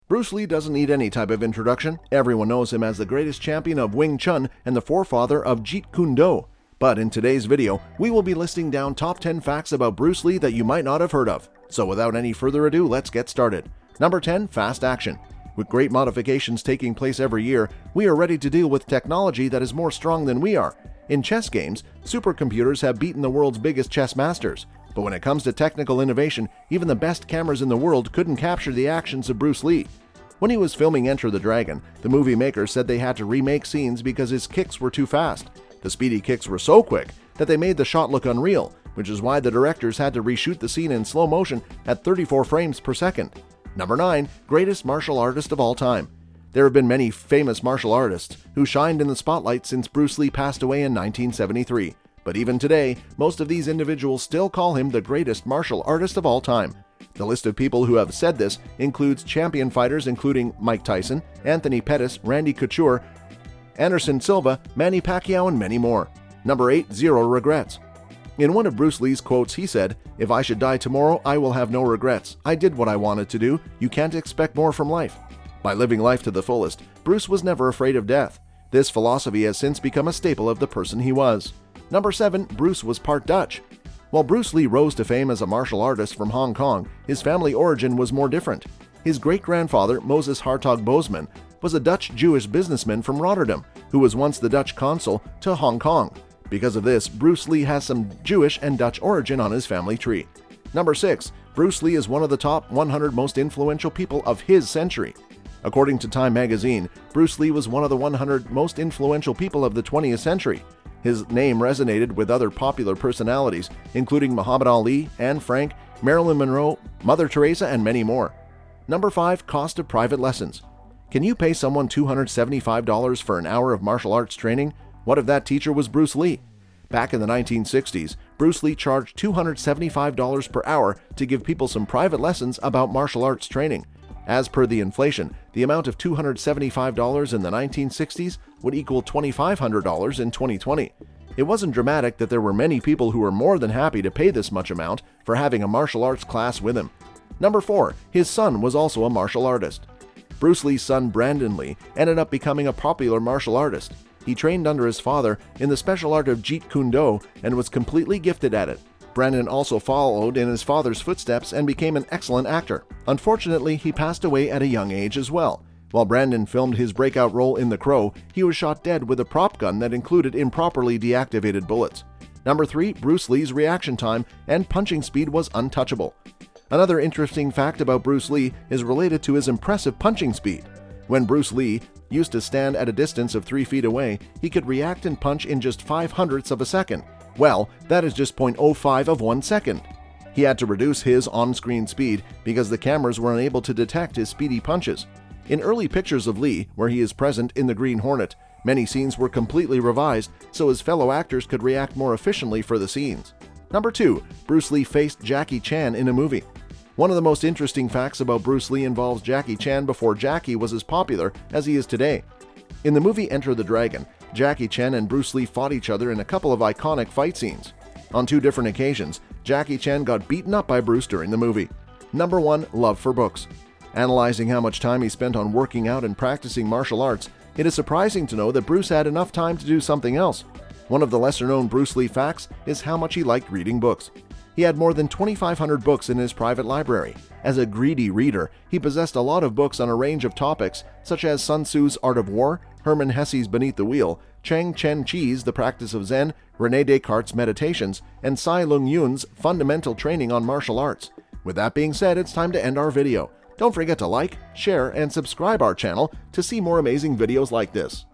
Bruce Lee doesn't need any type of introduction. Everyone knows him as the greatest champion of Wing Chun and the forefather of Jeet Kune Do. But in today's video, we will be listing down top 10 facts about Bruce Lee that you might not have heard of. So without any further ado, let's get started. Number 10. Fast action. With great modifications taking place every year, we are ready to deal with technology that is more strong than we are. In chess games, supercomputers have beaten the world's biggest chess masters. But when it comes to technical innovation, even the best cameras in the world couldn't capture the actions of Bruce Lee. When he was filming Enter the Dragon, the movie makers said they had to remake scenes because his kicks were too fast. The speedy kicks were so quick that they made the shot look unreal, which is why the directors had to reshoot the scene in slow motion at 34 frames per second. Number 9. Greatest martial artist of all time. There have been many famous martial artists who shined in the spotlight since Bruce Lee passed away in 1973. But even today, most of these individuals still call him the greatest martial artist of all time. The list of people who have said this includes champion fighters including Mike Tyson, Anthony Pettis, Randy Couture, Anderson Silva, Manny Pacquiao, and many more. Number 8. Zero regrets. In one of Bruce Lee's quotes, he said, "If I should die tomorrow, I will have no regrets. I did what I wanted to do. You can't expect more from life." By living life to the fullest, Bruce was never afraid of death. This philosophy has since become a staple of the person he was. Number 7. Bruce was part Dutch. While Bruce Lee rose to fame as a martial artist from Hong Kong, his family origin was more different. His great-grandfather, Moses Hartog Bosman, was a Dutch-Jewish businessman from Rotterdam, who was once the Dutch consul to Hong Kong. Because of this, Bruce Lee has some Jewish and Dutch origin on his family tree. Number 6. Bruce Lee is one of the top 100 most influential people of his century. According to Time magazine, Bruce Lee was one of the 100 most influential people of the 20th century. His name resonated with other popular personalities, including Muhammad Ali, Anne Frank, Marilyn Monroe, Mother Teresa, and many more. Number 5. Cost of private lessons. Can you pay someone $275 for an hour of martial arts training? What if that teacher was Bruce Lee? Back in the 1960s, Bruce Lee charged $275 per hour to give people some private lessons about martial arts training. As per the inflation, the amount of $275 in the 1960s would equal $2,500 in 2020. It wasn't dramatic that there were many people who were more than happy to pay this much amount for having a martial arts class with him. Number 4. His son was also a martial artist. Bruce Lee's son Brandon Lee ended up becoming a popular martial artist. He trained under his father in the special art of Jeet Kune Do and was completely gifted at it. Brandon also followed in his father's footsteps and became an excellent actor. Unfortunately, he passed away at a young age as well. While Brandon filmed his breakout role in The Crow, he was shot dead with a prop gun that included improperly deactivated bullets. Number 3. Bruce Lee's reaction time and punching speed was untouchable. Another interesting fact about Bruce Lee is related to his impressive punching speed. When Bruce Lee used to stand at a distance of 3 feet away, he could react and punch in just 0.05 of a second. Well, that is just 0.05 of 1 second. He had to reduce his on-screen speed because the cameras were unable to detect his speedy punches. In early pictures of Lee, where he is present in The Green Hornet, many scenes were completely revised so his fellow actors could react more efficiently for the scenes. Number 2. Bruce Lee faced Jackie Chan in a movie. One of the most interesting facts about Bruce Lee involves Jackie Chan before Jackie was as popular as he is today. In the movie Enter the Dragon, Jackie Chan and Bruce Lee fought each other in a couple of iconic fight scenes. On 2 different occasions, Jackie Chan got beaten up by Bruce during the movie. Number 1. Love for books. Analyzing how much time he spent on working out and practicing martial arts, it is surprising to know that Bruce had enough time to do something else. One of the lesser-known Bruce Lee facts is how much he liked reading books. He had more than 2,500 books in his private library. As a greedy reader, he possessed a lot of books on a range of topics such as Sun Tzu's Art of War, Hermann Hesse's Beneath the Wheel, Chang Chen Chi's The Practice of Zen, René Descartes' Meditations, and Tsai Lung Yun's Fundamental Training on Martial Arts. With that being said, it's time to end our video. Don't forget to like, share, and subscribe our channel to see more amazing videos like this.